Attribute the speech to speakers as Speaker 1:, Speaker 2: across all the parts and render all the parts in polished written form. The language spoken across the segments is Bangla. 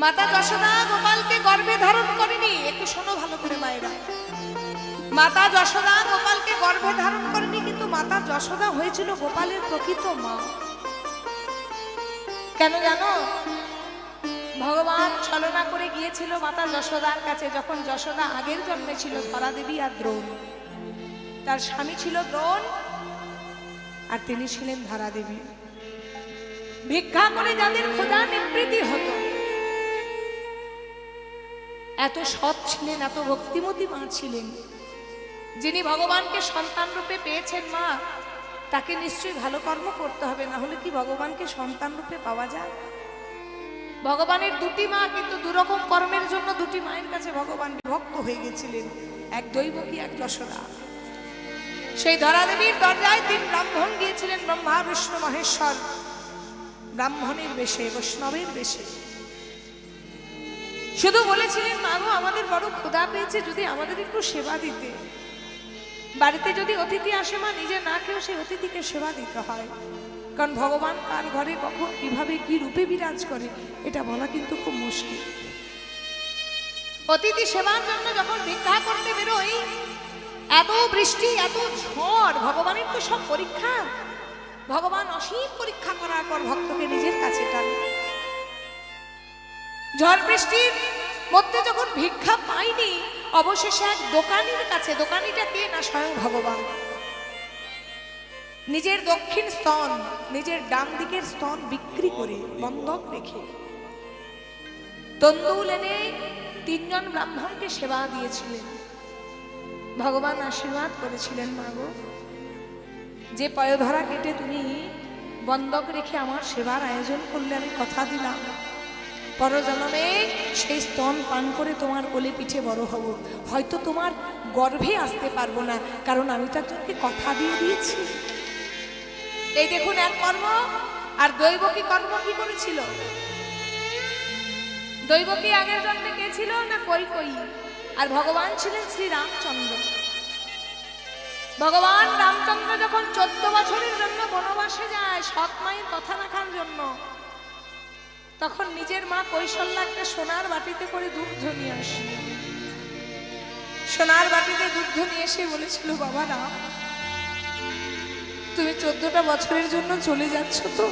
Speaker 1: মাতা যশোদা গোপালকে গর্ভে ধারণ করেনি। একটু শোনো ভালো করে মায়েরা, মাতা যশোদা গোপালকে গর্ভে ধারণ করেনি, কিন্তু মাতা যশোদা হয়েছিল গোপালের প্রকৃত মা। কেন জানো? ভগবান ছলনা করে গিয়েছিল মাতা যশোদার কাছে, যখন যশোদা আগের জন্মে ছিল ধরা দেবী আর দ্রোণ। তার স্বামী ছিল দ্রোণ আর তিনি ছিলেন ধরা দেবী। ভিক্ষা করে যাদের ক্ষুধা নিবৃত্তি হতো, এত সৎ ছিলেন, এত ভক্তিমতী মা ছিলেন। যিনি ভগবানকে সন্তান রূপে পেয়েছেন মা, তাকে নিশ্চয়ই ভালো কর্ম করতে হবে, না হলে কি ভগবানকে সন্তান রূপে পাওয়া যায়? ভগবানের দুটি মা, কিন্তু দুরকম কর্মের জন্য দুটি মায়ের কাছে ভগবান বিভক্ত হয়ে গেছিলেন, এক দৈবকী এক যশোদা। সেই ধরা দেবীর দরজায় তিন ব্রাহ্মণ গিয়েছিলেন, ব্রহ্মা বিষ্ণু মহেশ্বর, ব্রাহ্মণের বেশে, বৈষ্ণবের বেশে। শুধু বলেছিলেন, মা গো আমাদের বড় ক্ষুধা পেয়েছে, যদি আমাদের একটু সেবা দিতে। বাড়িতে যদি অতিথি আসে মা, নিজে না খেয়েও সেই অতিথিকে সেবা দিতে হয়, কারণ ভগবান কার ঘরে কখন কিভাবে কি রূপে বিরাজ করে এটা বলা কিন্তু খুব মুশকিল। অতিথি সেবার জন্য যখন ভিক্ষা করতে বেরোই, এত বৃষ্টি এত ঝড়, ভগবানের তো সব পরীক্ষা। ভগবান অসীম পরীক্ষা করার পর ভক্তকে নিজের কাছে টানে। ঝড় বৃষ্টির মধ্যে যখন ভিক্ষা পাইনি, অবশেষে এক দোকানির কাছে, দোকানিটা কে না স্বয়ং ভগবান, নিজের দক্ষিণ স্তন, নিজের ডান দিকের স্তন বিক্রি করে বন্ধক রেখে তন্দুল এনে তিনজন ব্রাহ্মণকে সেবা দিয়েছিলেন। ভগবান আশীর্বাদ করেছিলেন, মা গো যে পয়ধরা কেটে তুমি বন্ধক রেখে আমার সেবার আয়োজন করলে, আমি কথা দিলাম পরজন্মে সেই স্তন পান করে তোমার কোলে পিঠে বড় হব। হয়তো তোমার গর্ভে আসতে পারবো না, কারণ আমি তো একজনকে কথা দিয়ে দিয়েছি। এই দেখুন এক কর্ম। আর দৈবকী কর্ম কি করেছিল? দৈবকী আগের জন্মে কে ছিল না কৈকেয়ী, আর ভগবান ছিলেন শ্রী রামচন্দ্র। ভগবান রামচন্দ্র যখন 14 বছরের জন্য বনবাসে যায় সৎ মায়ের কথা রাখার জন্য, তখন নিজের মা কৌশল্যা একটা সোনার বাটিতে করে দুগ্ধ নিয়ে আসে। সোনার বাটিতে দুগ্ধ নিয়ে এসে বলেছিল, বাবা রাম তুমি 14টা বছরের জন্য চলে যাচ্ছ, তো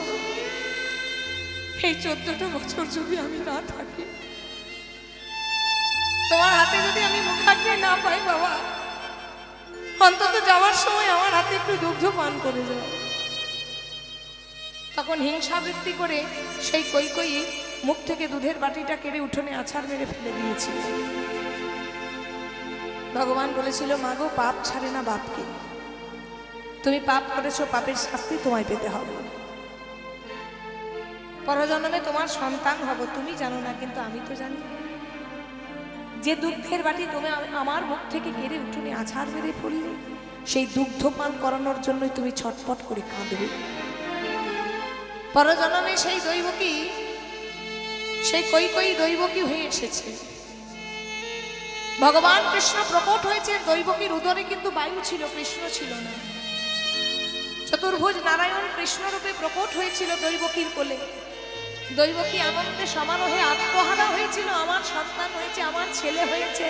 Speaker 1: এই 14টা বছর যদি আমি না থাকি, তোমার হাতে যদি আমি মুখাগ্নি না পাই, বাবা অন্তত যাওয়ার সময় আমার হাতে একটু দুগ্ধ পান করে যাও। তখন হিংসাবৃত্তি করে সেই কৈকেয়ী মুখ থেকে দুধের বাটিটা কেড়ে উঠোনে আছাড় মেরে ফেলে দিয়েছিল। ভগবান বলেছিল, মা গো পাপ ছাড়ে না বাপকে, তুমি পাপ করেছো, পাপের শাস্তি তোমায় পেতে হবে। পরজন্মে তোমার সন্তান হব, তুমি জানো না, কিন্তু আমি তো জানি। যে দুগ্ধের বাটি তুমি আমার মুখ থেকে কেড়ে উঠোনে আছাড় মেরে ফেললে, সেই দুগ্ধ পান করানোর জন্যই তুমি ছটপট করে কাঁদবে। পরজন্মে সেই দৈবকী, সেই কৈকেয়ী দৈবকী হয়ে এসেছে। ভগবান কৃষ্ণ প্রকট হয়েছে দৈবকীর উদরে, কিন্তু বায়ু ছিল, কৃষ্ণ ছিল না। চতুর্ভুজ নারায়ণ কৃষ্ণ রূপে প্রকট হয়েছিল দৈবকীর কোলে। দৈবকী আনন্দে সমারোহে আত্মহারা হয়েছিল, আমার সন্তান হয়েছে, আমার ছেলে হয়েছে।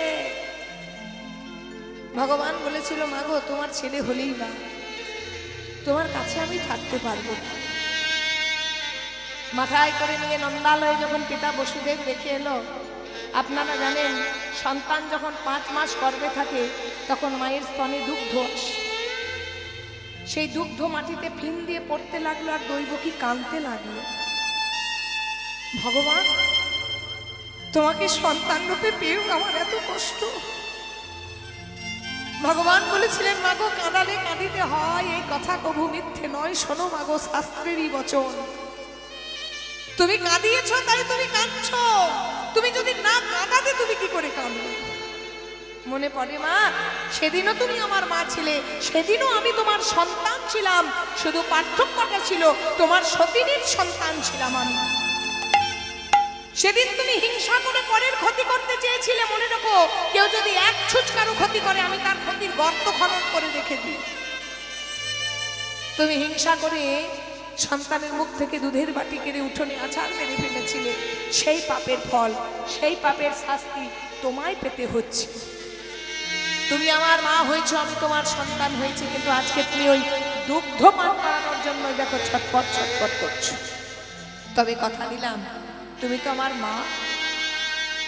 Speaker 1: ভগবান বলেছিল, মা গো তোমার ছেলে হলেই বা তোমার কাছে আমি থাকতে পারবো না। মাথায় করে নিয়ে নন্দালয়ে যখন পিতা বসুদেব দেখে এলো, আপনারা জানেন সন্তান যখন 5 মাস গর্ভে থাকে, তখন মায়ের স্তনে দুগ্ধ আসে। সেই দুগ্ধ মাটিতে ফিন দিয়ে পড়তে লাগলো, আর দৈবকী কাঁদতে লাগলো, ভগবান তোমাকে সন্তান রূপে পেয়েও আমার এত কষ্ট। ভগবান বলেছিলেন, মাগো কাঁদালে কাঁদিতে হয়, এই কথা কভু মিথ্যে নয়, শোনো মাগো শাস্ত্রেরই বচন। তুমি কাঁদিয়েছো তাই তুমি কাঁদছো, তুমি যদি না কাঁদাতে তুমি কি করে কাঁদবে? মনে পড়ে মা, সেদিনও তুমি আমার মা ছিলে, সেদিনও আমি তোমার সন্তান ছিলাম, শুধু পার্থক্যটা ছিল তোমার সতীনীর সন্তান ছিলাম আমি। সেদিন তুমি হিংসা করে পরের ক্ষতি করতে চেয়েছিলে, মনে রাখো কেউ যদি এক ছুঁচকারও ক্ষতি করে, আমি তার ক্ষতির গর্ত খনন করে রেখে দিই। তুমি হিংসা করে সন্তানের মুখ থেকে দুধের বাটি কেড়ে উঠোনে আছাড় মেরে ফেলেছিলে, সেই পাপের ফল, সেই পাপের শাস্তি তোমায় পেতে হচ্ছে। তুমি আমার মা হয়েছো, আমি তোমার সন্তান হয়েছি, কিন্তু আজকে তুমি ওই দুগ্ধ পান করানোর জন্য দেখো ছটপট ছটপট করছো। তবে কথা দিলাম, তুমি তো আমার মা,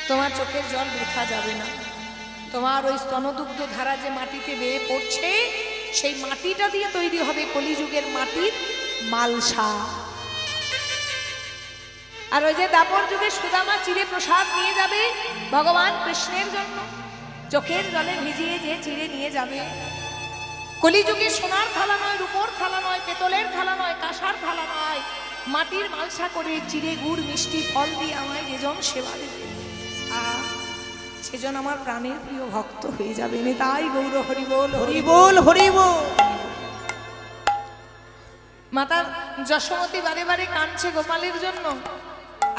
Speaker 1: তোমার চোখের জল বৃথা যাবে না। তোমার ওই স্তনদুগ্ধ ধারা যে মাটিতে বেয়ে পড়ছে, সেই মাটিটা দিয়ে তৈরি হবে কলিযুগের মাটির মালসা। আর ওই যে দাপর যুগে সুদামা চিড়ে প্রসাদ নিয়ে যাবে ভগবান কৃষ্ণের জন্য, চোখের জলে ভিজিয়ে যে চিড়ে নিয়ে যাবে, কলিযুগে সোনার থালা নয়, রূপোর থালা নয়, পেতলের থালা নয়, কাঁসার থালা নয়, মাটির মালসা করে চিড়ে গুড় মিষ্টি ফল দিয়ে আমায় যেজন সেবা দেবে, সেজন আমার প্রাণের প্রিয় ভক্ত হয়ে যাবে। তাই গৌর হরি বল, হরি বল, হরি বল। মাতা যশোমতী বারে বারে কাঁদছে গোপালের জন্য।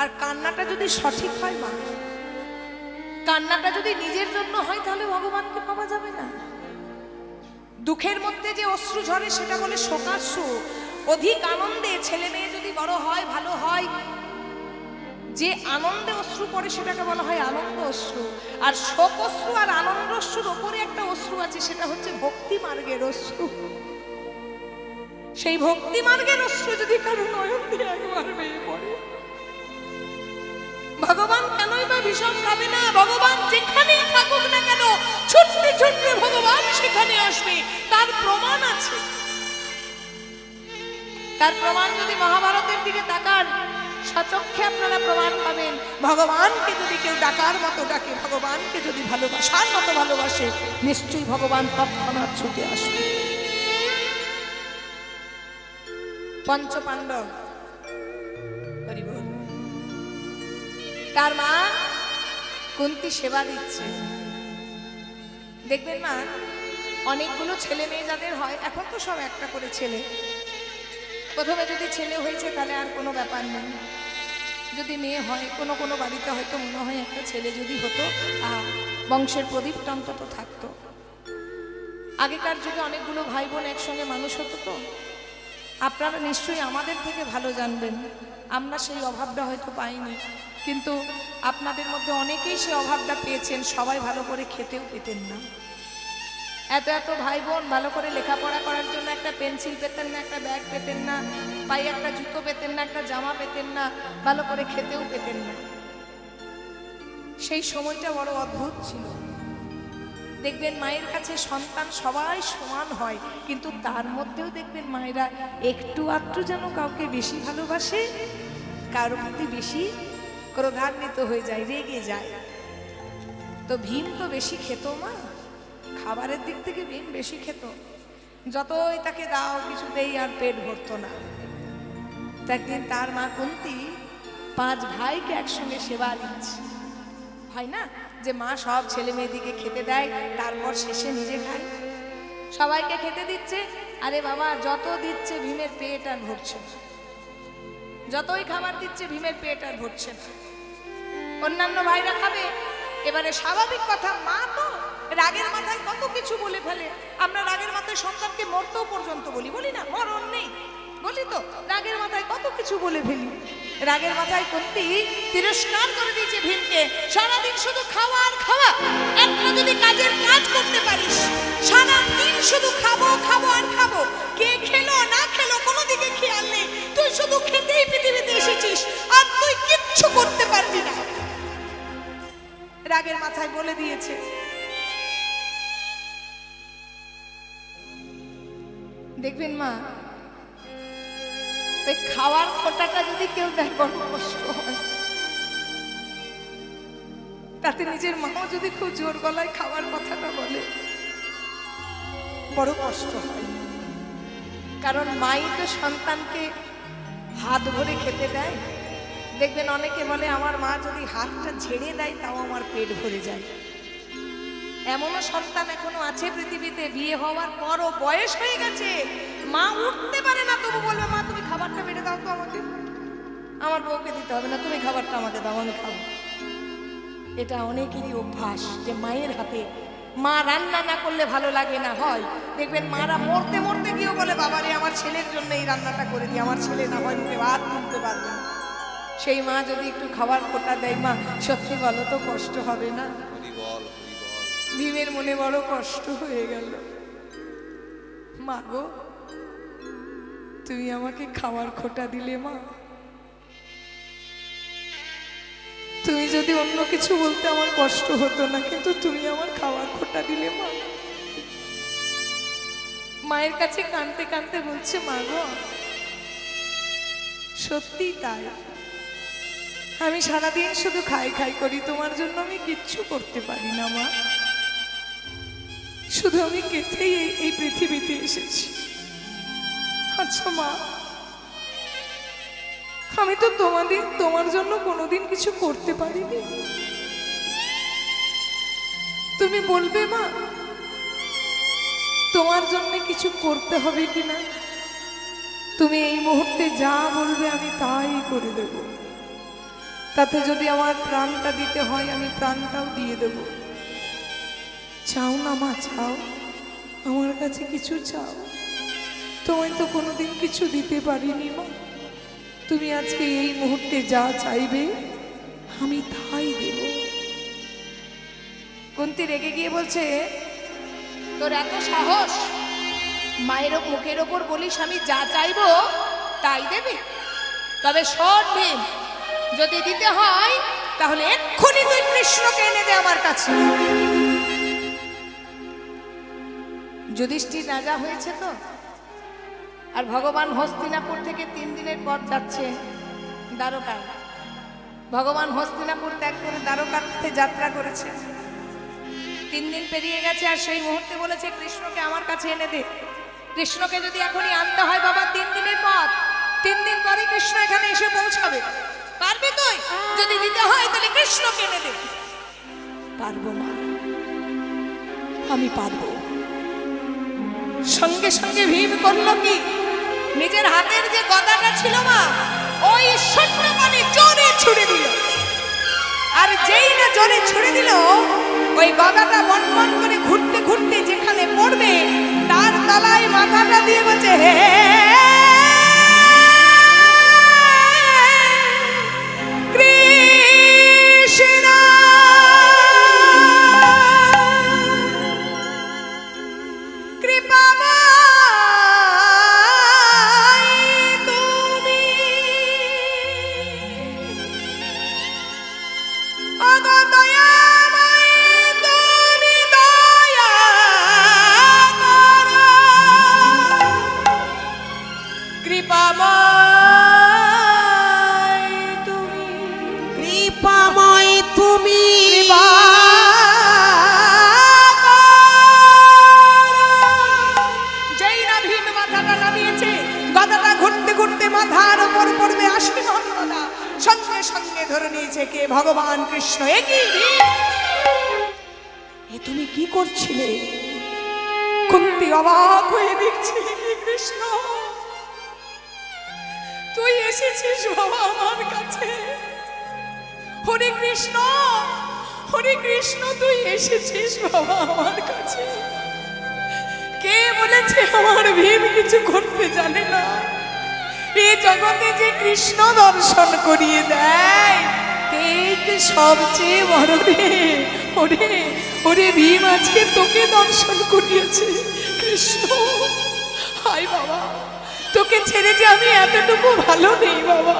Speaker 1: আর কান্নাটা যদি সঠিক হয়, মা কান্নাটা যদি নিজের জন্য হয়, তাহলে ভগবানকে পাওয়া যাবে না। দুঃখের মধ্যে যে অশ্রু ঝরে সেটা বলে শোকাশ্রু। অধিক আনন্দে ছেলে মেয়ে যদি বড় হয়, ভালো হয়, যে আনন্দে অশ্রু পড়ে সেটাকে বলা হয় আনন্দ অশ্রু। আর শোক অশ্রু আর আনন্দ অশ্রুর ওপরে একটা অশ্রু আছে, সেটা হচ্ছে ভক্তি মার্গের অশ্রু। সেই ভক্তি মার্গের অশ্রু যদি কারো নয়ন দিয়ে একবার বেয়ে পড়ে, ভগবান কেনই বা ভীষণ খাবে না? ভগবান যেখানেই থাকুক না কেন, ছুটতে ছুটতে ভগবান সেখানে আসবে। তার প্রমাণ আছে। তার প্রমাণ যদি মহাভারতের দিকে তাকান, সচক্ষে আপনারা প্রমাণ পাবেন। ভগবানকে যদি কেউ ডাকার মতো ডাকে, ভগবানকে যদি ভালোবাসার মতো ভালোবাসে, নিশ্চয়ই ভগবান তৎক্ষণাৎ ছুটে আসবে। পঞ্চপাণ্ডব, হরি বল, তার মা কুন্তী সেবা দিচ্ছে। দেখবেন মা, অনেকগুলো ছেলে মেয়ে যাদের হয়, এখন তো সব একটা করে ছেলে, প্রথমে যদি ছেলে হয়েছে তাহলে আর কোনো ব্যাপার নেই। যদি মেয়ে হয়, কোনো কোনো বাড়িতে হয়তো মনে হয় একটা ছেলে যদি হতো, বংশের প্রদীপটা অন্তত থাকতো। আগেকার যুগে অনেকগুলো ভাই বোন একসঙ্গে মানুষ হতো। তো আপনারা নিশ্চয়ই আমাদের থেকে ভালো জানবেন, আমরা সেই অভাবটা হয়তো পাইনি, কিন্তু আপনাদের মধ্যে অনেকেই সেই অভাবটা পেয়েছেন। সবাই ভালো করে খেতেও পেতেন না। এত এত ভাই বোন ভালো করে লেখাপড়া করার জন্য একটা পেন্সিল পেতেন না, একটা ব্যাগ পেতেন না, পায়ে একটা জুতো পেতেন না, একটা জামা পেতেন না, ভালো করে খেতেও পেতেন না। সেই সময়টা বড় অদ্ভুত ছিল। দেখবেন মায়ের কাছে সন্তান সবাই সমান হয়, কিন্তু তার মধ্যেও দেখবেন মায়েরা একটু আধটু যেন কাউকে বেশি ভালোবাসে, কারোর প্রতি বেশি ক্রোধান্বিত হয়ে যায়, রেগে যায়। তো ভীম তো বেশি খেত, মা খাবারের দিক থেকে ভীম বেশি খেত। যতই তাকে দাও কিছুতেই আর পেট ভরতো না। একদিন তার মা কুন্তী 5 ভাইকে একসঙ্গে সেবা দিচ্ছে। হয় না যে মা সব ছেলে মেয়েদিকে খেতে দেয়, তারপর শেষে নিজে খায়। সবাইকে খেতে দিচ্ছে, আরে বাবা যত দিচ্ছে ভীমের পেট আর ভরছে না। যতই খাবার দিচ্ছে ভীমের পেট আর ভরছে না। অন্যান্য ভাইরা খাবে। এবারে স্বাভাবিক কথা, মা তো রাগের মাথায় কত কিছু বলে ফেলে। আমরা রাগের মাথায় সন্তানকে মরতেও পর্যন্ত বলি না, মরণ নেই বলি তো, রাগের মাথায় কত কিছু বলে ফেলি। রাগের মাথায় কুন্তী তিরস্কার করে দিয়েছে ভীমকে। সারাদিন শুধু খাওয়া আর খাওয়া, একটা যদি কাজের কাজ করতে পারিস, সারাদিন শুধু খাবো খাবো আর খাবো, কে খেলো না খেলো কোনো দিকে খেয়াল নেই, তুই শুধু খেতেই পৃথিবীতে এসেছিস, আর তুই কিচ্ছু করতে পারবি না। রাগের মাথায় বলে দিয়েছে। দেখবেন মা, ওই খাওয়ার খোটাটা যদি কেউ দেয় বড় কষ্ট হয়। তাতে নিজের মাও যদি খুব জোর গলায় খাওয়ার কথাটা বলে, বড় কষ্ট হয়। কারণ মাই তো সন্তানকে হাত ভরে খেতে দেয়। দেখবেন অনেকে বলে আমার মা যদি হাতটা ঝেড়ে দেয় তাও আমার পেট ভরে যায়। এমনও সন্তান এখনো আছে পৃথিবীতে, বিয়ে হওয়ার পরও বয়স হয়ে গেছে, মা উঠতে পারে না, তবু বলবে মা তুমি খাবারটা বেড়ে দাও তো আমাকে, আমার বউকে দিতে হবে না, তুমি খাবারটা আমাকে দাও, আমি খাবো। এটা অনেকেরই অভ্যাস যে মায়ের হাতে মা রান্না না করলে ভালো লাগে না হয়, দেখবেন মারা মরতে মরতে গিয়েও বলে বাবারে আমার ছেলের জন্য এই রান্নাটা করে দিই, আমার ছেলে না হয় মুখে ভাত তুলতে পারবে না। সেই মা যদি একটু খাবার খোটা দেয়, মা সত্যি বলো তো কষ্ট হবে না? ভীমের মনে বড় কষ্ট হয়ে গেল। মা গো, তুমি আমাকে খাবার খোটা দিলে মা, তুমি যদি অন্য কিছু বলতে আমার কষ্ট হতো না, কিন্তু তুমি আমার খাবার খোটা দিলে মা। মায়ের কাছে কাঁদতে কাঁদতে বলছে, মা গো সত্যি তাই, আমি সারাদিন শুধু খাই খাই করি, তোমার জন্য আমি কিচ্ছু করতে পারি না মা, শুধু আমি কেথেই এই পৃথিবীতে এসেছি। আচ্ছা মা, আমি তো তোমার জন্য কোনোদিন কিছু করতে পারিনি, তুমি বলবে মা তোমার জন্য কিছু করতে হবে কিনা? তুমি এই মুহূর্তে যা বলবে আমি তাই করে দেব, তাতে যদি আমার প্রাণটা দিতে হয় আমি প্রাণটাও দিয়ে দেব। চাও না মা, চাও, আমার কাছে কিছু চাও। তোমায় তো কোনোদিন কিছু দিতে পারিনি মা, তুমি আজকে এই মুহূর্তে যা চাইবে আমি তাই দেব। কুন্তী রেগে গিয়ে বলছে, তোর এত সাহস, মায়ের মুখের ওপর বলিস আমি যা চাইবো তাই দেবে? তবে শোন ভীম, যদি দিতে হয় তাহলে এক্ষুনি তুই কৃষ্ণকে এনে দে আমার কাছে। যুধিষ্ঠির রাজা হয়েছে তো, আর ভগবান হস্তিনাপুর থেকে 3 দিনের পথ যাচ্ছে দ্বারকায়। ভগবান হস্তিনাপুর ত্যাগ করে দ্বারকার পথে যাত্রা করেছে। 3 দিন পেরিয়ে গেছে, আর সেই মুহূর্তে বলেছে কৃষ্ণকে আমার কাছে এনে দে। কৃষ্ণকে যদি এখনই আনতে হয় বাবা, 3 দিনের পথ, 3 দিন পরে কৃষ্ণ এখানে এসে পৌঁছাবে। পারবি তুই? যদি দিতে হয় তাহলে কৃষ্ণকে এনে দে। পারবো মা, আমি পারবো। সঙ্গে সঙ্গে ভীম করলো কি, নিজের হাতের যে গদাটা ছিল মা, ওই শূন্যমানে জোরে ছুড়ে দিল। আর যেই না জোরে ছুড়ে দিল, ওই গদাটা বনবন করে ঘুরতে ঘুরতে যেখানে পড়বে তার তলায় মাথাটা দিয়ে বলছে, হে কৃষ্ণ ভগবান কৃষ্ণ। এ তুমি কি করছিলে? কুন্তী অবাক হয়ে দেখছি, কৃষ্ণ তুই এসেছিস বাবা আমার কাছে। হরে কৃষ্ণ, হরে কৃষ্ণ, তুই এসেছিস বাবা আমার কাছে। কে বলেছে আমার ভীম কিছু করতে জানে না? এই জগতে যে কৃষ্ণ দর্শন করিয়ে দেয় সবচেয়ে বড় রে। ওরে ওরে ভীম আজকে তোকে দর্শন করিয়েছে কৃষ্ণ। হায় বাবা, তোকে ছেড়ে যে আমি এতটুকু ভালো নেই বাবা,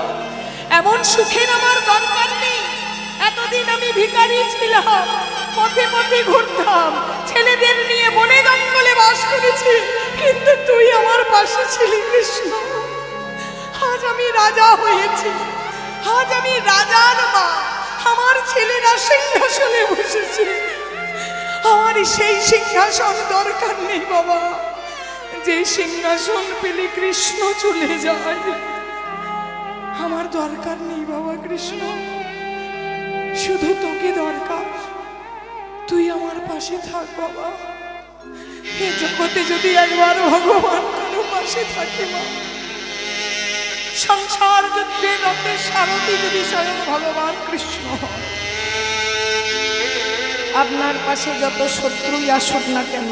Speaker 1: এমন সুখের আমার দরকার নেই। এতদিন আমি ভিখারি ছিলাম, পথে পথে ঘুরতাম, ছেলেদের নিয়ে বনে জঙ্গলে বাস করেছি, কিন্তু তুই আমার পাশে ছিলি কৃষ্ণ। আজ আমি রাজা হয়েছি, আজ আমি রাজার মা, আমার ছেলেরা সিংহাসনে বসেছে। আমার সেই সিংহাসন দরকার নেই বাবা, যে সিংহাসন পেলে কৃষ্ণ চলে যায়। আমার দরকার নেই বাবা কৃষ্ণ, শুধু তোকে দরকার। তুই আমার পাশে থাক বাবা। এই জগতে যদি একবার ভগবান কোনো পাশে থাকে মা, সংসার যুদ্ধে রথের সারথি যদি স্বয়ং ভগবান কৃষ্ণ হয়, আপনার পাশে যত শত্রুই আসুক না কেন,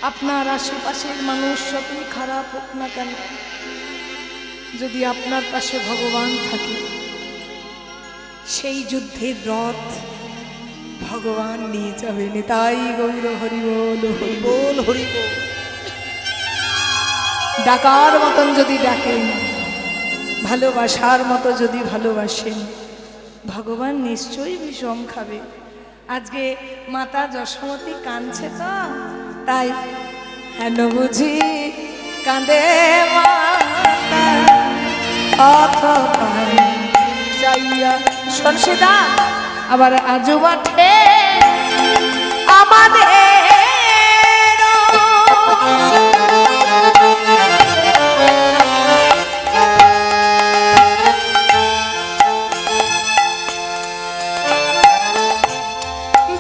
Speaker 1: আপনার আশেপাশের মানুষ যতই খারাপ হোক না কেন, যদি আপনার পাশে ভগবান থাকে, সেই যুদ্ধের রথ ভগবান নিয়ে যাবেন। তাই গৌর হরি বল, হরি বল, হরি বল। ডাকার মতন যদি ডাকেন, ভালোবাসার মতো যদি ভালোবাসেন, ভগবান নিশ্চয়ই বিষম খাবে। আজকে মাতা যশোমতী কাঁদছে তো, তাই হেন বুঝি কাঁদে মাতা অথবা যাইয়া সরষেদা আবার আজু মাঠে আমাদের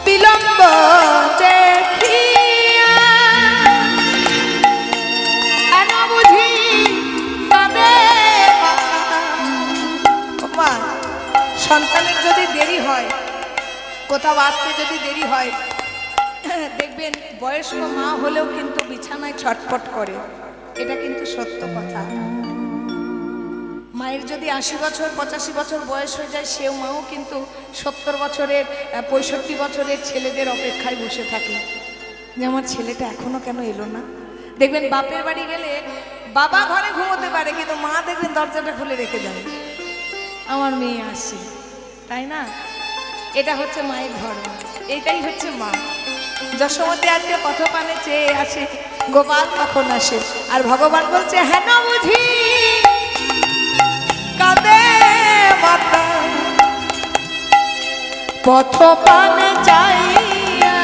Speaker 1: বিলম্ব দেখিয়া কেন বুঝি কাঁদে মা। সন্তানের যদি দেরি হয়, কোথাও আসতে যদি দেরি হয়, দেখবেন বয়স্ক মা হলেও কিন্তু বিছানায় ছটফট করে, এটা কিন্তু সত্য কথা। মায়ের যদি ৮০ বছর ৮৫ বছর বয়স হয়ে যায়, সেও মাও কিন্তু ৭০ বছরের ৬৫ বছরের ছেলেদের অপেক্ষায় বসে থাকে যে আমার ছেলেটা এখনো কেন এলো না। দেখবেন বাপের বাড়ি গেলে বাবা ঘরে ঘুমোতে পারে, কিন্তু মা দেখবেন দরজাটা খুলে রেখে দেয়, আমার মেয়ে আসছে, তাই না? এটা হচ্ছে মায়ের ধর্ম, এটাই হচ্ছে মা। যশোমতী আজকে পথপানে চেয়ে আসে, গোপাল কখন আসে, আর ভগবান বলছে হ্যাঁ না বুঝি কাঁদে মাতা পথপানে চাইয়া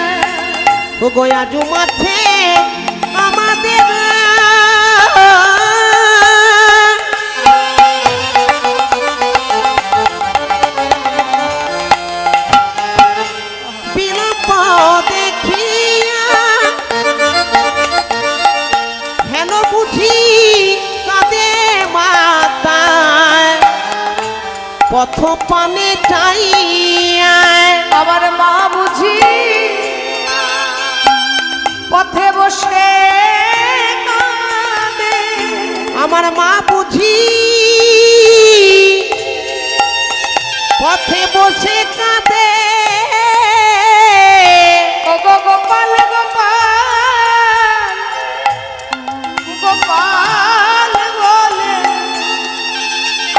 Speaker 2: ও গয়াজু মাঠে আমাদের বিলম্ব দেখিয়া হেন বুঝি কাঁদে মাতা পথ পানে চাইয়া।
Speaker 1: আমার মা বুঝি পথে বসে কাঁদে,
Speaker 2: আমার মা বুঝি পথে বসে কাঁদে।
Speaker 1: ও গো গোপাল গোপাল গোপাল বলে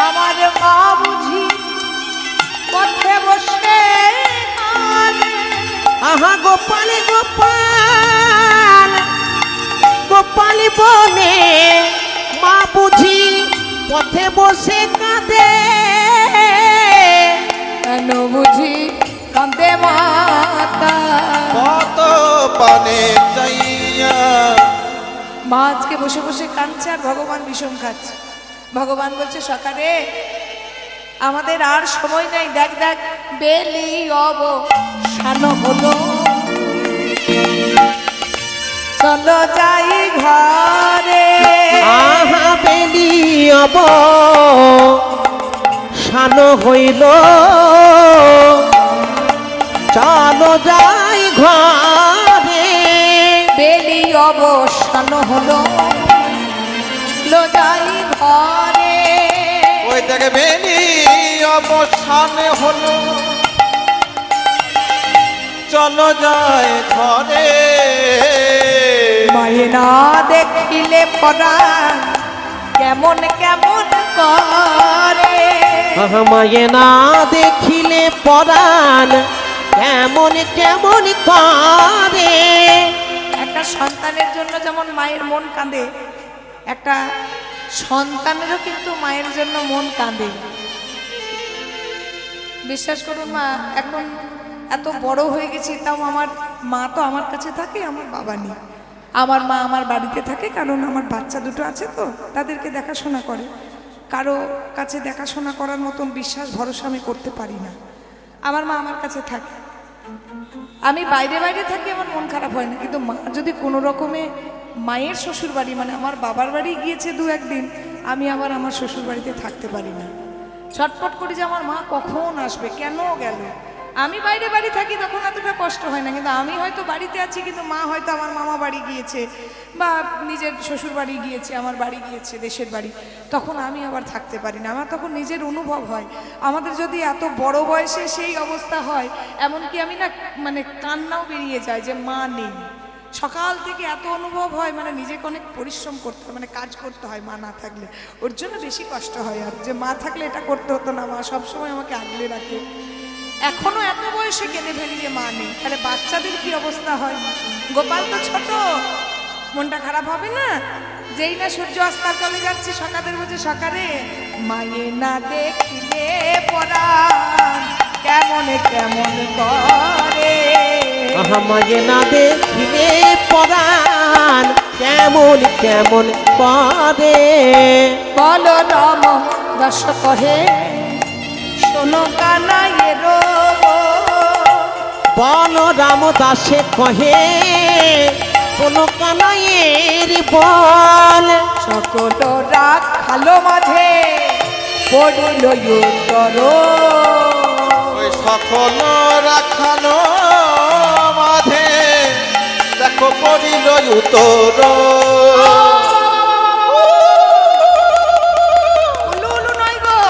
Speaker 1: আমার মা বুঝি পথে বসে কাঁদে।
Speaker 2: আহা গোপাল গোপাল গোপাল বলে মা বুঝি পথে বসে কাঁদে।
Speaker 1: কেন বুঝি কাঁদে মাতা
Speaker 3: কত পানে চাইয়া।
Speaker 1: মা আজকে বসে বসে কাঁদছে আর ভগবান বিষম খাচ্ছে। ভগবান বলছে সকালে আমাদের আর সময় নাই, দেখ দেখ বেলি অবসান হলো, চলো যাই ঘরে।
Speaker 2: আহা বেলি অবসান হইল, চলো যাই ঘরে।
Speaker 1: বেলি অবসান হলো, চলো যাই ঘরে।
Speaker 3: ওই দেখে বেলি অবসানে হলো, চলো যায় ঘরে।
Speaker 1: মায়ে না দেখিলে পরা কেমন কেমন করে,
Speaker 2: মায়ে না দেখিলে পরাণ কেমন কেমন করে।
Speaker 1: একটা সন্তানের জন্য যেমন মায়ের মন কাঁদে, একটা সন্তানেরও কিন্তু মায়ের জন্য মন কাঁদে। বিশ্বাস করুন মা, এখন এত বড় হয়ে গেছি, তাও আমার মা তো আমার কাছে থাকে, আমার বাবা নেই। আমার মা আমার বাড়িতে থাকে, কারণ আমার বাচ্চা দুটো আছে তো, তাদেরকে দেখাশোনা করে। কারো কাছে দেখাশোনা করার মতন বিশ্বাস ভরসা আমি করতে পারি না। আমার মা আমার কাছে থাকে, আমি বাইরে বাইরে থাকি, আমার মন খারাপ হয় না। কিন্তু মা যদি কোনো রকমে মায়ের শ্বশুর বাড়ি মানে আমার বাবার বাড়ি গিয়েছে দু একদিন, আমি আবার আমার শ্বশুর বাড়িতে থাকতে পারি না। ছটফট করি যে আমার মা কখন আসবে, কেন গেল। আমি বাইরে বাড়ি থাকি তখন এতটা কষ্ট হয় না, কিন্তু আমি হয়তো বাড়িতে আছি কিন্তু মা হয়তো আমার মামা বাড়ি গিয়েছে বা নিজের শ্বশুর বাড়ি গিয়েছে, আমার বাড়ি গিয়েছে, দেশের বাড়ি, তখন আমি আবার থাকতে পারি না। আমার তখন নিজের অনুভব হয় আমাদের যদি এত বড় বয়সে সেই অবস্থা হয়, এমনকি আমি না মানে কান্নাও বেরিয়ে যায় যে মা নেই। সকাল থেকে এত অনুভব হয় মানে নিজেকে অনেক পরিশ্রম করতে হয়, মানে কাজ করতে হয় মা না থাকলে, ওর জন্য বেশি কষ্ট হয়। আর যে মা থাকলে এটা করতে হতো না, মা সবসময় আমাকে আগলে রাখে। এখনো এত বয়সে কেঁদে ফেলি যে মা নেই, তাহলে বাচ্চাদের কি অবস্থা হয়? গোপাল তো ছোট, মনটা খারাপ হবে না? যেই না সূর্য অস্তার চলে যাচ্ছে, সকালের বলছে সকালে মায়ে না দেখিলে পরাণ কেমন কেমন করে,
Speaker 2: আমাকে না দেখিলে পরাণ কেমন কেমন করে।
Speaker 1: বল রম দশ কহে শোনো কানাইয়ের,
Speaker 2: বল রাম দাসে কহে শোনো কানাইয়ের বল।
Speaker 1: সকল রাত খালো মাঝে পড়িল উত্তর,
Speaker 3: ওই সকল রাখানো মাঝে দেখো পড়িল উত্তর।
Speaker 1: উলু উলু নয় গো,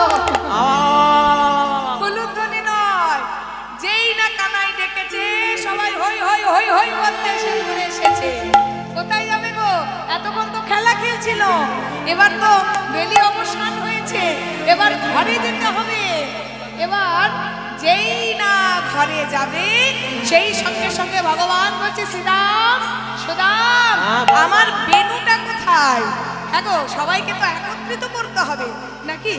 Speaker 1: উলুধ্বনি নয়। যেই না কানাই ডেকেছে সবাই হই হই হই হই করতে ঘুরে এসেছে। কোথায় যাবে গো? এতক্ষণ তো খেলা খেলছিল, এবার তো বেলি অবসান হয়েছে, এবার ঘরে যেতে হবে। এবার যেই না ঘরে যাবে সেই সঙ্গে সঙ্গে ভগবান বলছে শ্রীরাম সুদাম আমার বেনুটা কোথায়? হ্যাঁ গো, সবাইকে তো একত্রিত করতে হবে নাকি?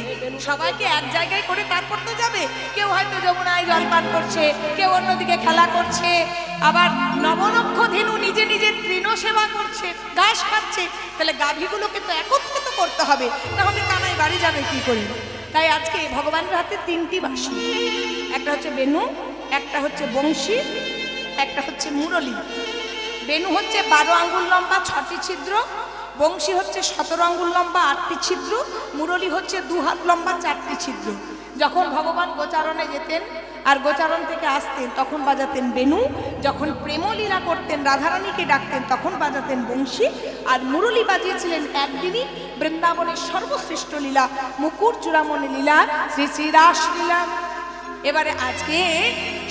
Speaker 1: সবাইকে এক জায়গায় করে তারপর তো যাবে। কেউ হয়তো যমুনায় জল পান করছে, কেউ অন্যদিকে খেলা করছে, আবার নবলক্ষ ধেনু নিজে নিজে তৃণ সেবা করছে, ঘাস খাচ্ছে। তাহলে গাভীগুলোকে তো একত্রিত করতে হবে, নাহলে কানাই বাড়ি যাবে কি করে? তাই আজকে ভগবানের হাতে তিনটি বাঁশি, একটা হচ্ছে বেনু, একটা হচ্ছে বংশী, একটা হচ্ছে মুরলী। বেনু হচ্ছে 12 আঙ্গুল লম্বা 6টি ছিদ্র, বংশী হচ্ছে 17 আঙ্গুল লম্বা 8টি ছিদ্র, মুরলী হচ্ছে 2 হাত লম্বা 4টি ছিদ্র। যখন ভগবান গোচারণে যেতেন আর গোচারণ থেকে আসতেন তখন বাজাতেন বেনু, যখন প্রেমলীলা করতেন রাধারানীকে ডাকতেন তখন বাজাতেন বংশী, আর মুরলী বাজিয়েছিলেন একদিনই বৃন্দাবনের সর্বশ্রেষ্ঠ লীলা মুকুট চূড়ামণি লীলা শ্রী শ্রী রাসলীলা। এবারে আজকে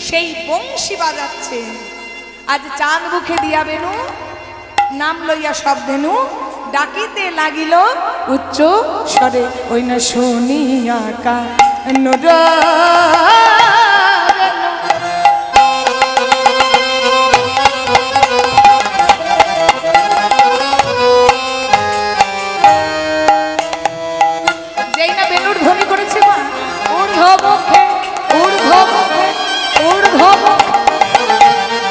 Speaker 1: সেই বংশী বাজাচ্ছে। আজ চাঁদ মুখে দিয়া বেনু নাম লইয়া সব ধেনু ডাকিতে লাগিল উচ্চ স্বরে, ওই না শুনিয়া কানুর যেই না বেনুর ধ্বনি করেছে মা ঊর্ধ্ব মুখে ঊর্ধ্ব মুখে ঊর্ধ্ব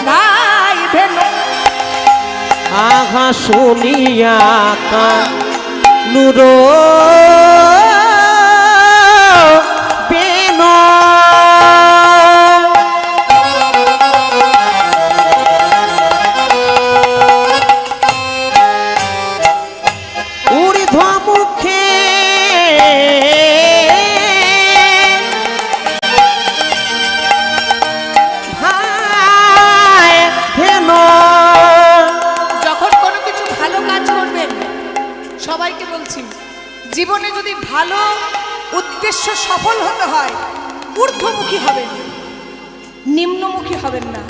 Speaker 1: নাই ধেনু
Speaker 2: আঘা শুনিয়া কানুর বেনু ঊর্ধ্ব মুখে ভাই ধেনু।
Speaker 1: যখন কোনো কিছু ভালো কাজ করবেন, সবাইকে বলছি জীবনে যদি ভালো উদ্দেশ্য সফল হতে হয় ঊর্ধ্বমুখী হবেন, নিম্নমুখী হবেন না।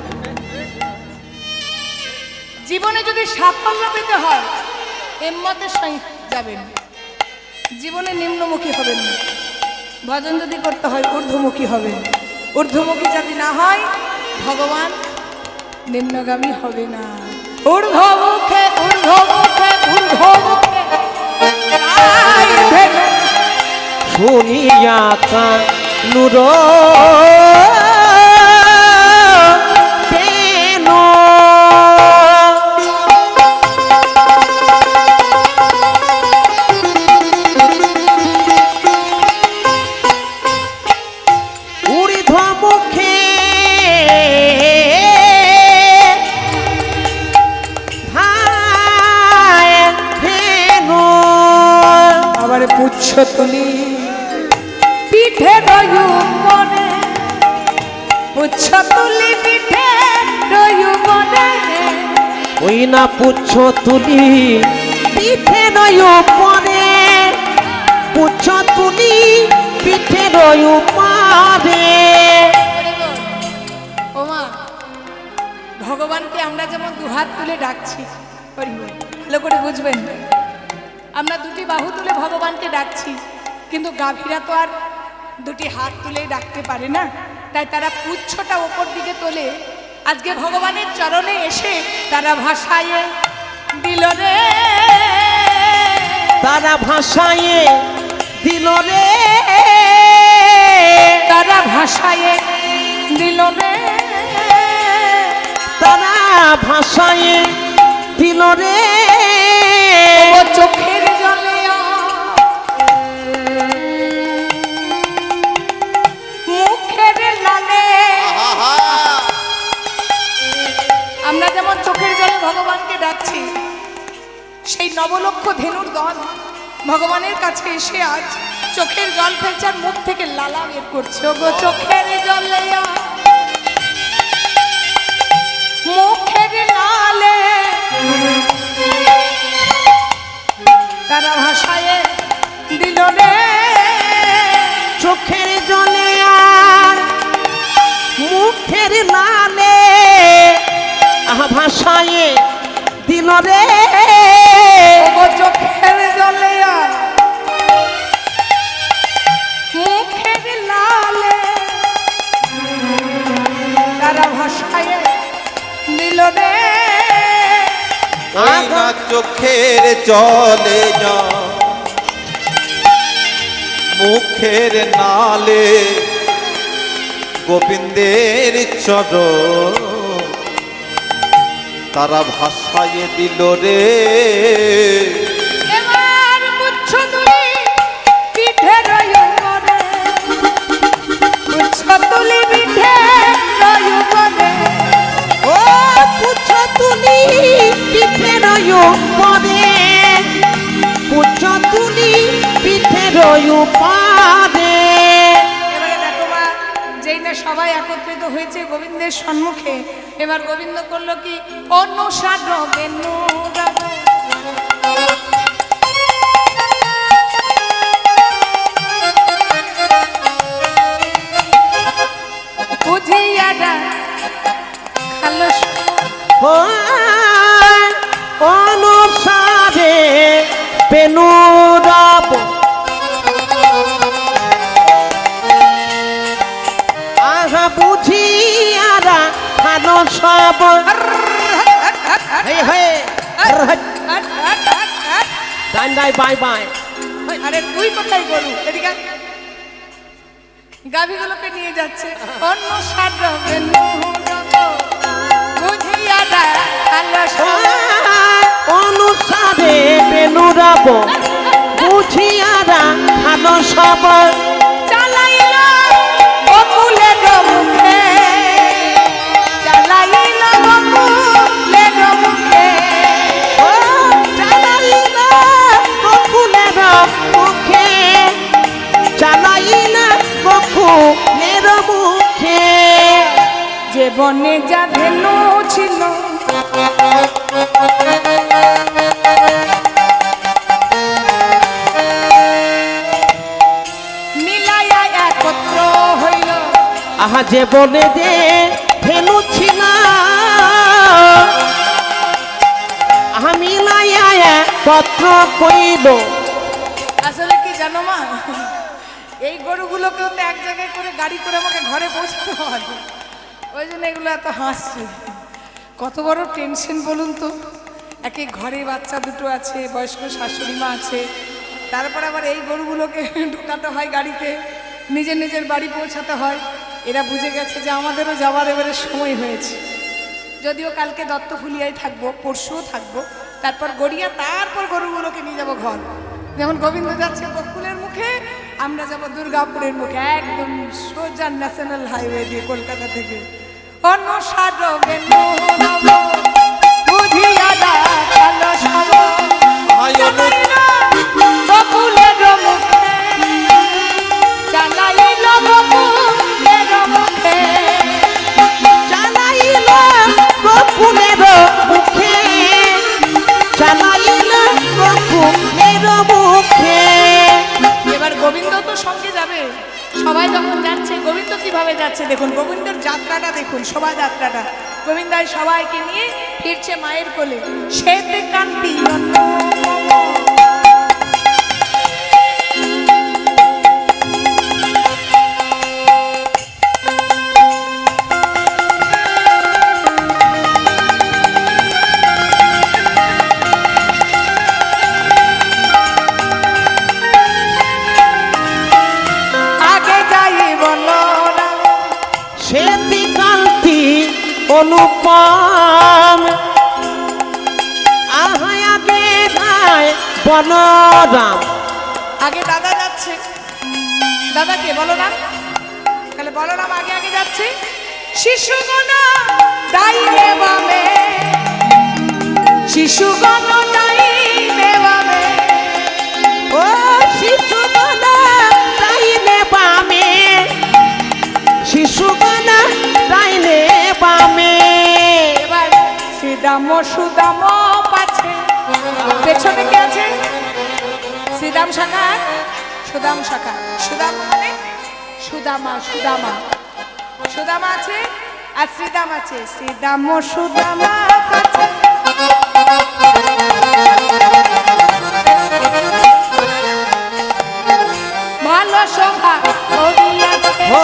Speaker 1: জীবনে যদি সাফল্য পেতে হয় হিম্মতের সহিত যাবেন, জীবনে নিম্নমুখী হবেন না। ভজন যদি করতে হয় ঊর্ধ্বমুখী হবেন, ঊর্ধ্বমুখী যদি না হয় ভগবান নিম্নগামী হবে না। ঊর্ধ্বমুখে ঊর্ধ্বমুখে ঊর্ধ্বমুখে
Speaker 2: শুনিয়া কানুর বেনু। ঊর্ধ্ব মুখে ভাই ধেনু।
Speaker 1: আবার পুচ্ছ তুলি পিঠে মনে উচ্ছ তুলি পিঠে রয়ুবনে
Speaker 2: ওই না পুচ্ছ তুলি পিঠে রয় পরে পুচ্ছ তুলি পিঠে রয় পারে।
Speaker 1: ওমা ভগবানকে আমরা যেমন দুহাত তুলে ডাকছি, ভালো করে বুঝবেন, আমরা দুটি বাহু তুলে ভগবানকে ডাকছি, কিন্তু গাভীরা তো আর দুটি হাত তুলে ডাকতে পারে না, তাই তারা পুচ্ছটা ওপর দিকে তোলে। আজকে ভগবানের চরণে এসে তারা ভাষায় দিল রে,
Speaker 2: তারা ভাষায় দিল রে,
Speaker 1: তারা ভাষায় দিল রে,
Speaker 2: তারা ভাষায় দিল রে।
Speaker 1: ও চোখের জলে মুখের লালে, আমরা যেমন চোখের জলে ভগবানকে ডাকছি, সেই নবলক্ষ ধেনুর দল ভগবানের কাছে এসে আজ চোখের জল ফেলছে আর মুখ থেকে লালা বের করছে। ও গো চোখের জলে মুখের লালে, তারা ভাষায় দিল রে,
Speaker 2: চোখের জলে আর মুখের লালে ভাষায় দিল রে।
Speaker 1: ও চোখের জলে মুখের লালে, তারা ভাষায় দিল রে।
Speaker 3: ওই না চোখের জলে যা মুখের নালে গোবিন্দের চরণ তারা ভাষায় দিল রে।
Speaker 1: এবার পুচ্ছ তুলি পিঠে রয়ুবনে, পুচ্ছ তুলি পিঠে রয়ুবনে,
Speaker 2: ও পুচ্ছ তুলি পিঠে রয় পরে পুচ্ছ তুলি পিঠে রয় পারে।
Speaker 1: এবারে দেখো মা, যেই না সবাই একত্রিত হয়েছে গোবিন্দের সম্মুখে, এবার গোবিন্দ করলো কি, অনুসার বেনু বুঝিয়ারা খালো
Speaker 2: অনুসারে বেনুরব আহা বুঝিয়ারা খানো সব। ডান ডাই বাই বাই।
Speaker 1: আরে তুই কোথায় গরু, এদিকে আয়। গাভীগুলোকে নিয়ে যাচ্ছে, অন্য সার বুঝিয়ারা খালো
Speaker 2: অনুসারে বেনুরব বুঝিয়ারা খানো সব।
Speaker 1: চালাইল বকুলের মুখে, চালাইল বকুলের মুখে,
Speaker 2: ও চালাইল বকুলের মুখে, চালাইল বকুলের মুখে।
Speaker 1: যে বনে যা ধেনু ছিল মিলাইয়া একত্র হইল,
Speaker 2: আহা যে বনে যে ধেনু ছিল আহা মিলাইয়া পত্র কইল।
Speaker 1: আসলে কি জানো মা, এই গরুগুলোকেও তো এক জায়গায় করে গাড়ি করে আমাকে ঘরে পৌঁছাতে হয়, ওই জন্য এগুলো এত হাসছে। কত বড় টেনশন বলুন তো, একে ঘরে বাচ্চা দুটো আছে, বয়স্ক শাশুড়ি মা আছে, তারপর আবার এই গরুগুলোকে ঢোকাতে হয় গাড়িতে, নিজের নিজের বাড়ি পৌঁছাতে হয়। এরা বুঝে গেছে যে আমাদেরও যাওয়ার এবারে সময় হয়েছে। যদিও কালকে দত্তফুলিয়ায় থাকবো, পরশুও থাকবো, তারপর গড়িয়া, তারপর গরুগুলোকে নিয়ে যাবো ঘর। যেমন গোবিন্দ যাচ্ছে বকুলের মুখে, আমরা যাব দুর্গাপুরের মুখে, একদম সোজা ন্যাশনাল হাইওয়ে দিয়ে কলকাতা থেকে। অন্য সার বুঝিয়ারা খালো সব, বকুলের মুখে, চালাইল বকুলের মুখে। দেখুন গোবিন্দর যাত্রাটা দেখুন, শোভাযাত্রাটা। গোবিন্দাই সবাইকে নিয়ে ফিরছে মায়ের কোলে। শ্বেতে কান্তি
Speaker 2: শ্বেতি কান্তি অনুপম আহায় আগে গায় বলরাম।
Speaker 1: আগে দাদা যাচ্ছে, দাদাকে বলরাম, তাহলে বলরাম আগে আগে যাচ্ছে। শিশুগণ ডাইনে বামে, শিশুগণ ডাইনে বামে,
Speaker 2: ও শিশুগণ ডাইনে বামে, শিশুগণ ডাইনে বামে।
Speaker 1: এবার শ্রীদাম সুদাম পাছে, পেছনে কে আছে? শ্রীদাম শাখা, সুদাম শাখা। সুদাম মানে সুদামা, সুদামা, সুদামা আছে আর শ্রীদাম আছে। শ্রীদাম সুদামা পাছে, ভালো শোভা করিয়াছে।
Speaker 2: ও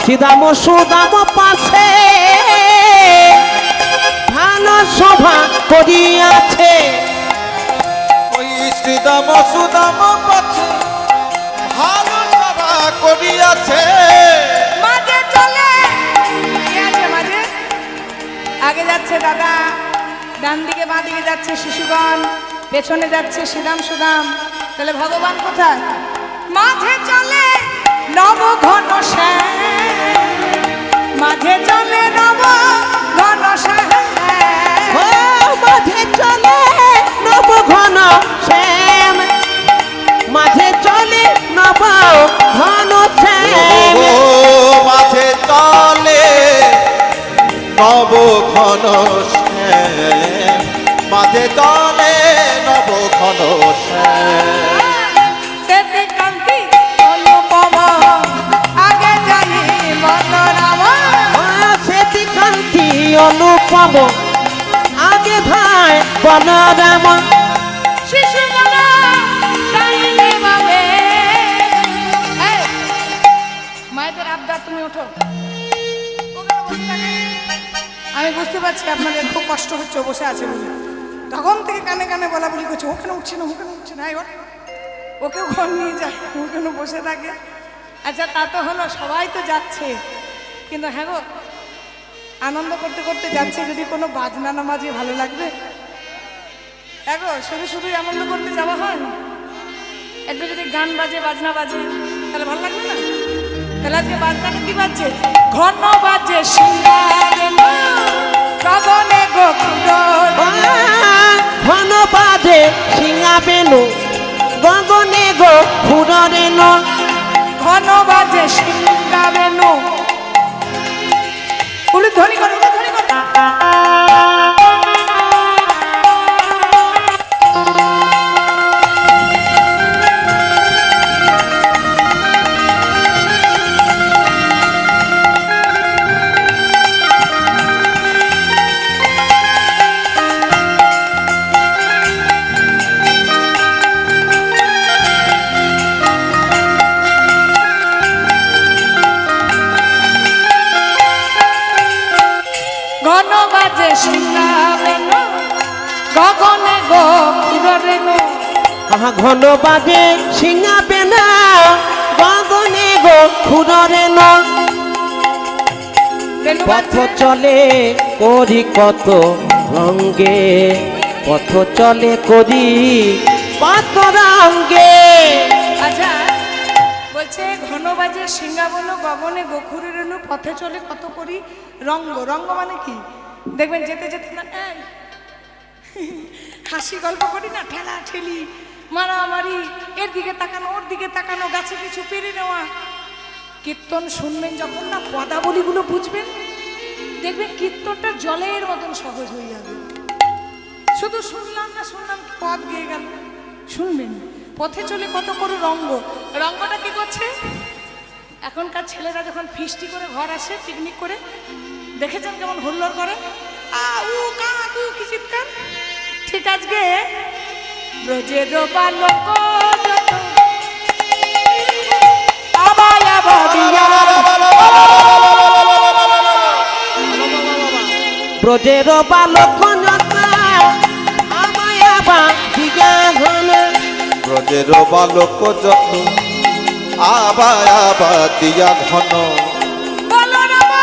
Speaker 2: শ্রীদাম সুদাম পাশে ভালো শোভা করিয়াছে।
Speaker 3: ওই শ্রীদাম সুদাম পাচ্ছে ভালো সভা করিয়াছে।
Speaker 1: মাঝে চলে কে আছে মাঝে? আগে যাচ্ছে দাদা, ডান দিকে বাঁ দিকে যাচ্ছে শিশুগণ, পেছনে যাচ্ছে শ্রীদাম সুদাম। তাহলে ভগবান কোথায়? মাঝে চলে নব ঘন শ্যাম, মাঝে চলে নব ঘন শ্যাম।
Speaker 2: ও মাঝে চলে নব ঘন শ্যাম, মাঝে চলে নব ঘন শ্যাম।
Speaker 3: ও মাঝে চলে নব ঘন শ্যাম, মাঝে চলে নব ঘন শ্যাম।
Speaker 1: শ্বেতে কান্তি অনুপম আগে যাই বলরাম।
Speaker 2: শ্বেতি কান্তি অনুপম আগে ভাই বলরাম।
Speaker 1: শিশুগণ ডাইনে বামে। এই, মায়েদের আবদার, তুমি ওঠো। ওখানে বসে থাকে। আমি বুঝতে পারছি আপনাদের খুব কষ্ট হচ্ছে, বসে আছে বলে। তখন থেকে কানে কানে বলা বলি করছে, ওখানে উঠছে না, ওখানে উঠছে না। ওকেও ঘর নিয়ে যায়, ওখানে বসে থাকে। আচ্ছা, তা তো হলো, সবাই তো যাচ্ছে, কিন্তু হ্যাঁ গো, আনন্দ করতে করতে যাচ্ছে, যদি কোনো বাজনা না বাজে ভালো লাগবে? দেখো, শুধু শুধুই আনন্দ করতে যাওয়া হয়, একটু যদি গান বাজে বাজনা বাজে তাহলে ভালো লাগবে না? তাহলে আজকে বাজনাটা কি বাজছে? ঘন বাজে সিঙ্গারে গগনে গোকুল,
Speaker 2: ঘন বাজে সিঙা বেনু গগনে গো ফুররেন।
Speaker 1: ঘন বাজে সিঙ্গারে উলুধ্বনি করো, উলুধ্বনি করো। ঘন বাজে সিঙ্গারেন গগনে গো ফুররেন।
Speaker 2: ঘন বাজে সিঙা বেনা গগনে গো ফুররেন। পথ চলে করি কত রঙ্গে, পথ চলে করি কত রঙ্গে।
Speaker 1: আচ্ছা, বলছে ঘন বাজে সিঙ্গাবন গগনে গোখুরের রেণু, পথে চলে কত করি রঙ্গ। রঙ্গ মানে কি? দেখবেন যেতে যেতে না, এই হাসি গল্প করি না, ঠেলা ঠেলি, মারামারি, এর দিকে তাকানো ওর দিকে তাকানো, গাছে কিছু পেরে নেওয়া। কীর্তন শুনবেন যখন না, পদাবলীগুলো বুঝবেন, দেখবেন কীর্তনটা জলের মতন সহজ হয়ে যাবে। শুধু শুনলাম না শুনলাম, পদ গেয়ে গেল। শুনবেন পথে চলে কত করে রঙ্গ। রঙ্গটা কি করছে? এখনকার ছেলেরা যখন ফিস্টি করে ঘর আসে পিকনিক করে, দেখেছেন কেমন হুল্লোড় করে, উ কা কু কি চিৎকার। ঠিক আজকে ব্রজের বালক যত আবায়া বাবিয়া,
Speaker 2: ব্রজের বালক আমায়া বাঁধিয়া ঘন,
Speaker 3: ব্রজের বালক যত আবা দিয়া ঘন,
Speaker 1: বলরাম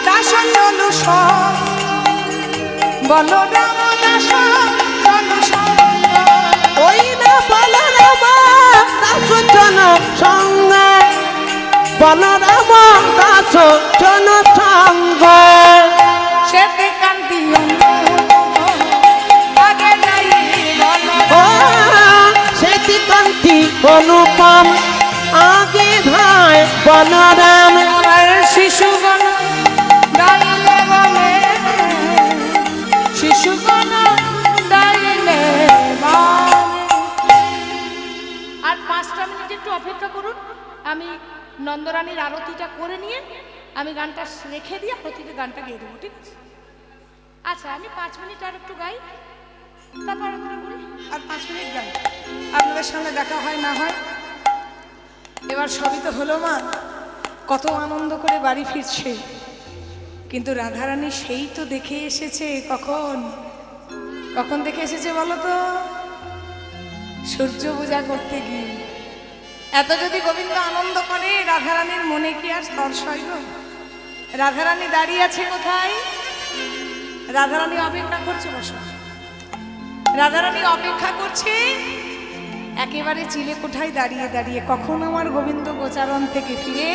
Speaker 1: দাস চলু সঙ্গ, বলরাম দাস চলু সঙ্গ,
Speaker 2: ওই না বলরাম দাস জন সঙ্গ, বলরাম দাস জন সঙ্গ,
Speaker 1: সেতে কান্তি আগে যাই
Speaker 2: ও সেতি কান্তি অনুপম আগে ধায় বলরাম,
Speaker 1: আমার শিশুগণ গাইলে বলে, শিশুগণ গাইলে বলে। আর 5টা মিনিট একটু অপেক্ষা করুন, আমি নন্দরানীর আরতিটা করে নিয়ে আমি গানটা রেখে দিয়ে আরতিতে গানটা গিয়ে দেবো, ঠিক আছে? আচ্ছা, আমি 5 মিনিট আর একটু গাই, তারপর আরতিটা করি, আর 5 মিনিট গাই, আপনাদের সঙ্গে দেখা হয় না হয়। এবার সবই তো হলো মা, কত আনন্দ করে বাড়ি ফিরছে, কিন্তু রাধারানী সেই তো দেখে এসেছে। কখন কখন দেখে এসেছে বলো তো? সূর্য পূজা করতে গিয়ে। এত যদি গোবিন্দ আনন্দ করে, রাধারানীর মনে কি আর স্পর্শ হয় গো? রাধারানী দাঁড়িয়ে আছে কোথায়? রাধারানী অপেক্ষা করছে, বসো। রাধারানী অপেক্ষা করছে একেবারে চিলে কোঠায় দাঁড়িয়ে দাঁড়িয়ে, কখন আমার গোবিন্দ গোচারণ থেকে ফিরে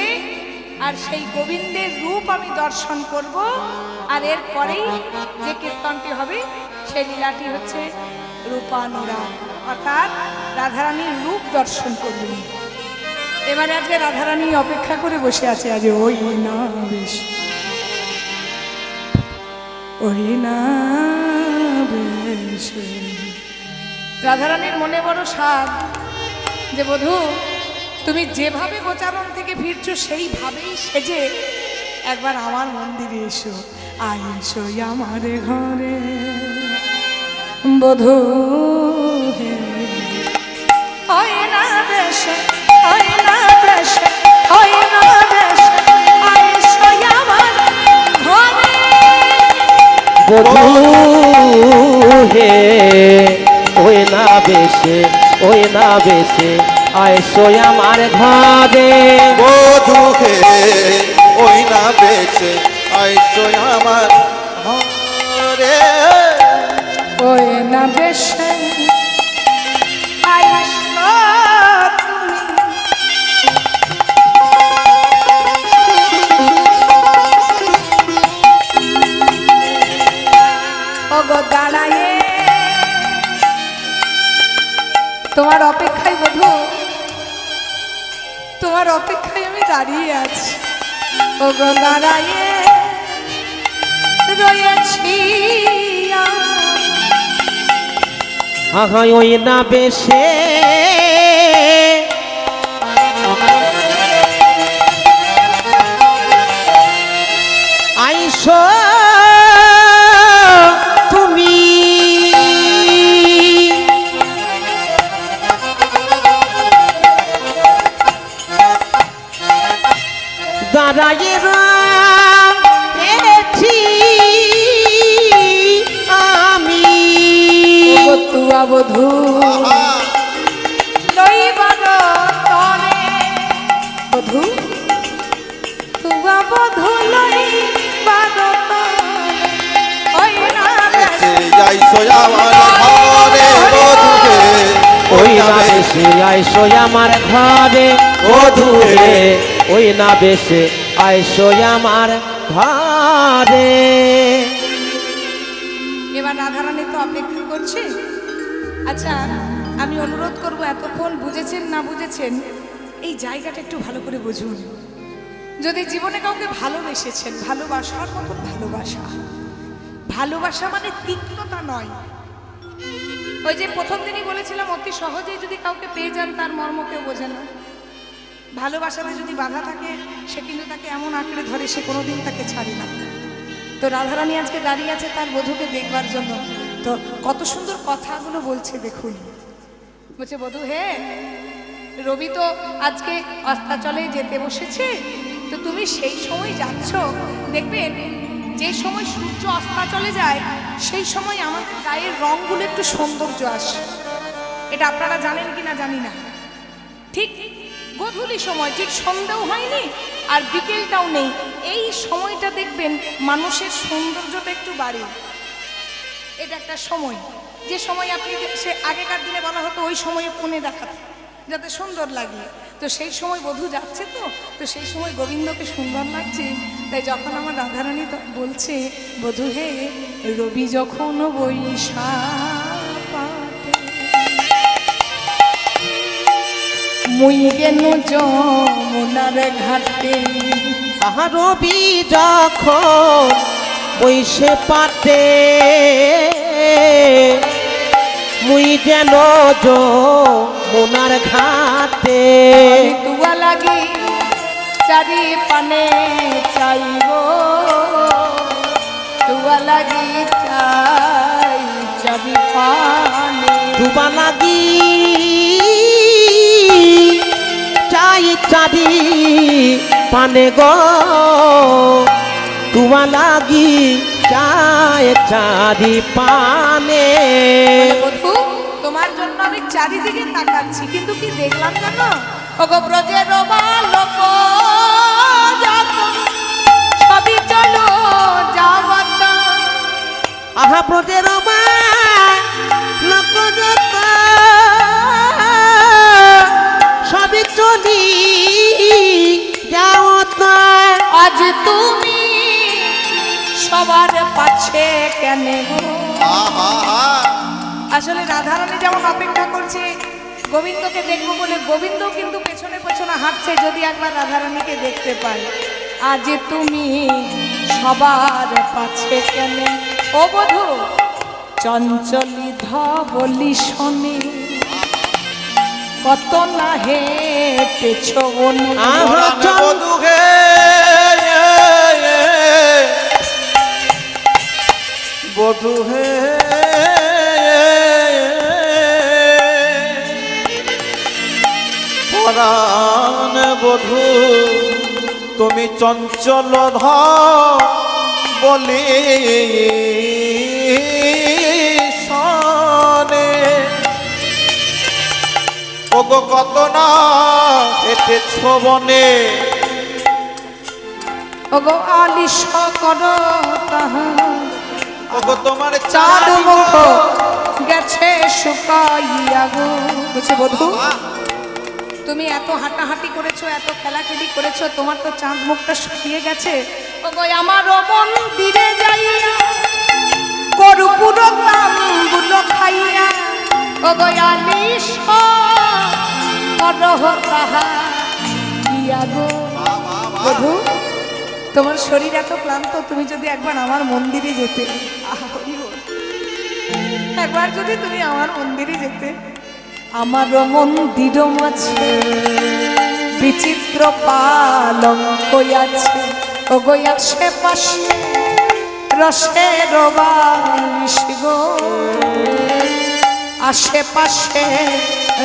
Speaker 1: আর সেই গোবিন্দের রূপ আমি দর্শন করব। আর এরপরেই যে কীর্তনটি হবে সেই লীলাটি হচ্ছে রূপানুরাগ, অর্থাৎ রাধারানীর রূপ দর্শন করবেন। এবারে আজকে রাধারানী অপেক্ষা করে বসে আছে, আজ ওই না বেশ, ওই না বেশ। রাধারানীর মনে বড় সাধ যে বধূ তুমি যেভাবে গোচারণ থেকে ফিরছো সেইভাবেই সেজে একবার আমার মন্দিরে এসো, আয় এসো আমার ঘরে বধূ হে। ওই না বেশ, ওই না বেশ, ওই না বেশ, আয় এসো আমার ঘরে
Speaker 2: বধূ হে। ওই না বেশে, ওই না বেশে আইসো আমার ঘরে,
Speaker 3: বধূ হে ওই না বেছে আইসো আমার ঘরে,
Speaker 1: ওই না বেশ আইসো তুমি ওগো দাঁড়ায়ে তোমার অপেক্ষায় বধূ, তোমার অপেক্ষায় আমি দাঁড়িয়ে আছি। ওগো দাঁড়ায়ে রয়েছি
Speaker 2: আহা ওই না বেশে আইসো তুমি, দাঁড়াইয়ে রয়েছি আমি।
Speaker 1: তুয়া বধূ লইবার তরে, বধূ তুয়া বধূ লইবার তরে, ওই না
Speaker 3: বেছে আইসো আমার ঘরে, বধূ হে
Speaker 2: ওই না বেশে আইসো আমার ঘরে, বধূ হে ওই না বেশে আইসো আমার ঘরে।
Speaker 1: এবার রাধারানী তো অপেক্ষা করছে। আচ্ছা, আমি অনুরোধ করব, এতক্ষণ বুঝেছেন না বুঝেছেন এই জায়গাটা একটু ভালো করে বুঝুন। যদি জীবনে কাউকে ভালোবেসেছেন, ভালোবাসার মতো ভালোবাসা, ভালোবাসা মানে তিক্ততা নয়। ওই যে প্রথম দিনই বলেছিলাম, অতি সহজেই যদি কাউকে পেয়ে যান তার মর্ম কেউ বোঝে না। ভালোবাসাতে যদি বাধা থাকে সে কিন্তু তাকে এমন আঁকড়ে ধরে, সে কোনোদিন তাকে ছাড়ে না। তো রাধারানী আজকে দাঁড়িয়ে আছে তার বধূকে দেখবার জন্য। তো কত সুন্দর কথাগুলো বলছে দেখুন। বলছে, বধূ হে, রবি তো আজকে অস্তাচলে যেতে বসেছে, তো তুমি সেই সময় যাচ্ছ, দেখবেন যে সময় সূর্য অস্তাচলে যায় সেই সময় আমাদের গায়ের রঙগুলো একটু সৌন্দর্য আসে। এটা আপনারা জানেন কি না জানি না। ঠিক গোধূলি সময়, ঠিক সন্ধ্যাও হয়নি আর বিকেলটাও নেই, এই সময়টা দেখবেন মানুষের সৌন্দর্যটা একটু বাড়ে। এটা একটা সময়, যে সময় আপনি, সে আগেকার দিনে বলা হতো ওই সময়ে কোণে দেখাতে যাতে সুন্দর লাগে। তো সেই সময় বধূ যাচ্ছে, তো সেই সময় গোবিন্দকে সুন্দর লাগছে। তাই যখন আমার রাধারানী বলছে, বধূ হে, রবি যখন বৈশাখ মুই গেন যমুনার ঘাটে,
Speaker 2: তাহা রবি যখন বৈশে পাটে, মুই যেন যমুনার ঘাটে,
Speaker 1: তুয়া লাগি চারি পানে চাইব, তুয়া লাগি চাই চারি পানে,
Speaker 2: ডুবা লাগি চাই চারি পানে গো, ডুবা লাগি চাই চারি পানে।
Speaker 1: বধূ, তোমার জন্য আমি চারিদিকে তাকাচ্ছি, কিন্তু কি দেখলাম জানো? ওগো ব্রজের বালক যত সবই চলো যাওয়াত,
Speaker 2: আহা ব্রজের লোক যত সবই চলি যাও,
Speaker 1: আজ তুমি সবার পাচ্ছে কেন গো? আসলে রাধারানী যেমন অপেক্ষা করছে গোবিন্দকে দেখবো বলে, গোবিন্দ কিন্তু পেছনে পেছনে হাঁটছে যদি একবার রাধারানীকে দেখতে পায়। আজ তুমি সবার পাচ্ছে কেন ও বধূ? চঞ্চলি ধবলি শনি কত না হেঁটেছ বনে,
Speaker 3: বধূ হে, বধূ হে, পরাণ বধূ, তুমি চঞ্চল বলি শনে, ওগো কত না হেঁটেছ বনে,
Speaker 1: ওগো আলিশ করো তাহা,
Speaker 3: ওগো তোমার
Speaker 1: চাঁদ মুখ গেছে শুকাইয়া গো। বুঝছে বধূ, তুমি এত হাঁটাহাঁটি করেছো, এত খেলাখেলি করেছো, তোমার তো চাঁদ মুখটা শুকিয়ে গেছে। ওগো আমার মন্দিরে যাইয়া কর্পূর তাম্বুল খাইয়া, ওগো আলিশ করো তাহা ইয়া গো। বধূ, তোমার শরীর এত ক্লান্ত, তুমি যদি একবার আমার মন্দিরে যেতে, একবার যদি তুমি আমার মন্দিরে যেতে, আমার মন্দির মাঝে বিচিত্র পালঙ্ক আছে, ওগো আশেপাশে রসের বালিশ গো, আশেপাশে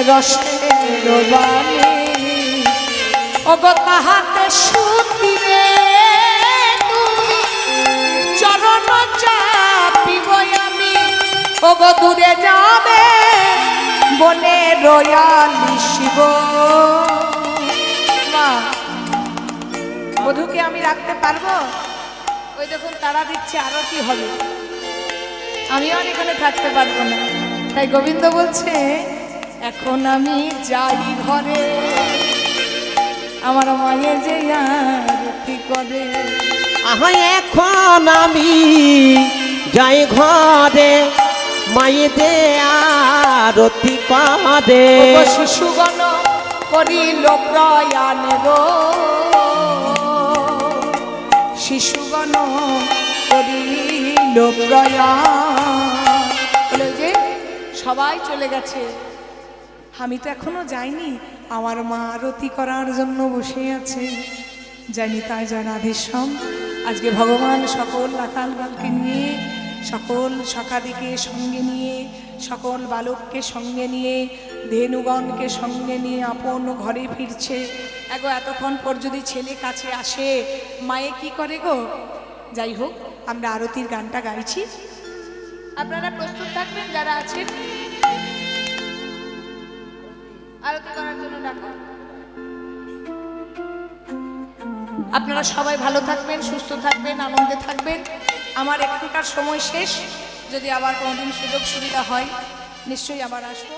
Speaker 1: রসের বালিশ, ওগো তাহাতে সুতিরে চরণ চাপিব আমি, ওগো দূরে যাবে বনে রয়ালিশ গো। মা, বধূকে আমি রাখতে পারবো? ওই দেখুন তারা দিচ্ছে, আরো কি হবে, আমিও আর এখানে থাকতে পারবো না। তাই গোবিন্দ বলছে, এখন আমি যাই ঘরে, আমার মায়ের যে আরতি করে।
Speaker 2: আহা এখন আমি যাই ঘরে, মায়ে দে আরতি করে।
Speaker 1: শিশুগণ করিল প্রয়াণ গো, শিশুগণ করিল প্রয়াণ। বলে যে সবাই চলে গেছে, আমি তো এখনো যাইনি, আমার মা আরতি করার জন্য বসে আছে। জানি তাই যা রাধেশ্যাম, আজকে ভগবান সকল রাখালবালকে নিয়ে, সকল সখাদিকে সঙ্গে নিয়ে, সকল বালককে সঙ্গে নিয়ে, ধেনুগণকে সঙ্গে নিয়ে আপন ঘরে ফিরছে। এগো এতক্ষণ পর যদি ছেলে কাছে আসে, মায়ে কি করে গো? যাই হোক, আমরা আরতির গানটা গাইছি, আপনারা প্রস্তুত থাকবেন যারা আছেন আরতি করার জন্য ডাকা। আপনারা সবাই ভালো থাকবেন, সুস্থ থাকবেন, আনন্দে থাকবেন। আমার এখানকার সময় শেষ, যদি আবার কোনোদিন সুযোগ সুবিধা হয় নিশ্চয়ই আবার আসবো।